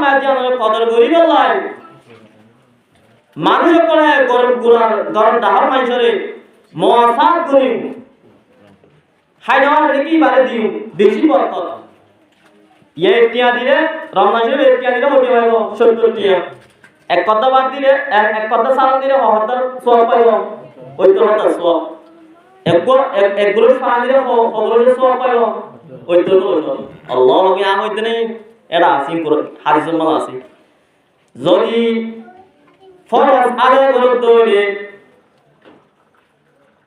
মাঝে আমাদের কদর করি বললাই মানুষ করে গরম গুড়ার গরম ডাহার মাইসরে মহাসাত করি হাইডার রেখি বারে দিও বেশি বরকত ইয়ে টিয়া দিলে রমজান শরীফ টিয়া দিলে হতে পারব 70 টিয়া এক কথা বাদ দিলে এক কথা সালাম দিলে 70 সওয়াব পাইব ওই তো হতা সওয়াব একগুলো সালাম দিলে কবরের সওয়াব পাইব ওই তো হলো আল্লাহ কি আ হইতে নেই এরা আসিন করে হাদিসের মাল আছে যদি ফরজ আদায় করতে হইলে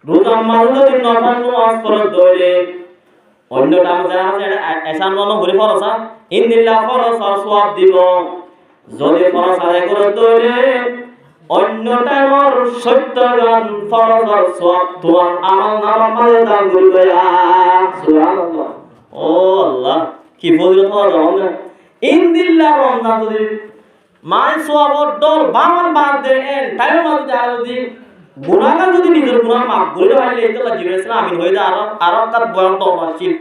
রোজা মানলে নফল নামাজ করতে হইলে অন্যটা যারা আছে এসান মনে করে ফরজ ইন্দিল্লাহ ফরজ আর সওয়াব দিব যদি ফরজ আদায় করতে হইলে অন্যটা মোর 70 গান ফরজ আর সওয়াব তোমার আমল নামার মাঝে দান করবে সুবহানাল্লাহ ও আল্লাহ কি ফজিলত হওয়া যাবে ইন্দিল্লাহ রমজান যদি মাই সওয়াবর দল বামান বাদ দেন টাইম মধ্যে যদি গুনাহগার যদি নিজের গুনাহ মাফ করে পাইলে এটা জীবনে আমিন হয়ে যায় আর কাত বয়ান তো মাসিল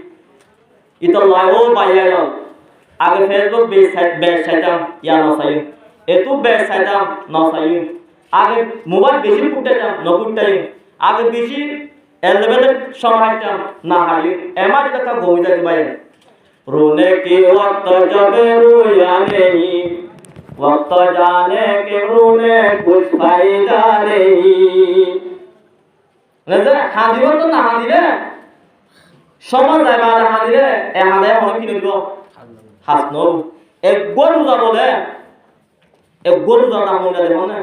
এটা লাইও বাইয়া আগে ফেসবুক বেশ সাইতাম ইয়া না সাই এতু বেশ সাইতাম না সাই আগে মোবাইল বেশি ফুটাইতাম না ফুটাই আগে বেশি এলেভেলের সময়টা না হারি এমন একটা গমি যায় ভাই रोने की वक्त जब रोया नहीं वक्त जाने के रोने कुछ फायदा नहीं नजर हादियो तो ना हादिले সমাজ যায় বাদা হাদিলে এ হাদায় মনে কি দিব হাসনো এক গরু যা বলে এক গরু যা দাম মনে দেখো না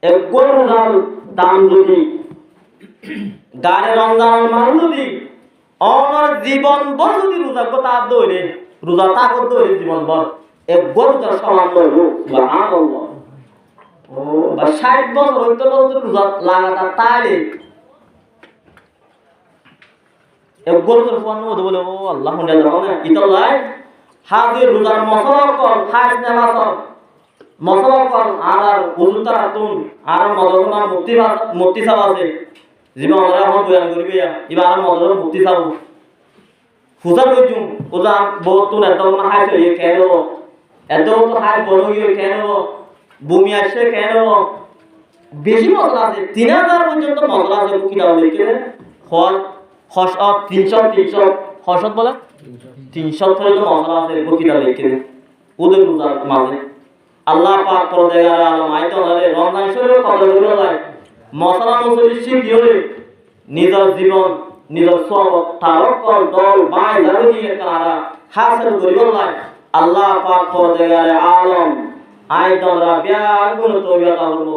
এক গরু যা দাম যদি গানে রমজান মানুষ যদি আমার জীবন ভর যদি রোজা কথা দইলে রোজা তাকত দইলে জীবন ভর এক গরুটার সমান লইব সুবহানাল্লাহ ও বা 60 বছর হইতো রোজা লাগাতার তাইলে এক গরুটার সমান হতে বলে ও আল্লাহ মনে দাও না ইতাল্লাহ হাজির রোজার মশলা কর হাজ নামাজ মশলা কর আর ওযু তারাতুন আর মদনা মুক্তি সাব আছে জীবন আমরা আমার বয়ান করিবে এবার মদর মুক্তি চাও ফুজার কইছুম ওজা বহুত এত না হাইছে এ কেন এত তো হাই বড় ইয়ে কেন ভূমি আসে কেন বেশি মশলা আছে 3000 পর্যন্ত মশলা আছে কিতাব লিখে খল খস 300 খসত বলে 300 পর্যন্ত মশলা আছে কিতাব লিখে ওদের রোজার মাঝে আল্লাহ পাক পরদেগার আলম আইতো হলে রমজান শরীফ কদর করে লাই মশলা মশলি শিখি হলে নিজের জীবন নিজের সব তারকল দল বাই যাবে দিয়ে কারা হাসিল করিব লাই আল্লাহ পাক পরদেগার আলম আইতরা বিয়াগুন তওবা করব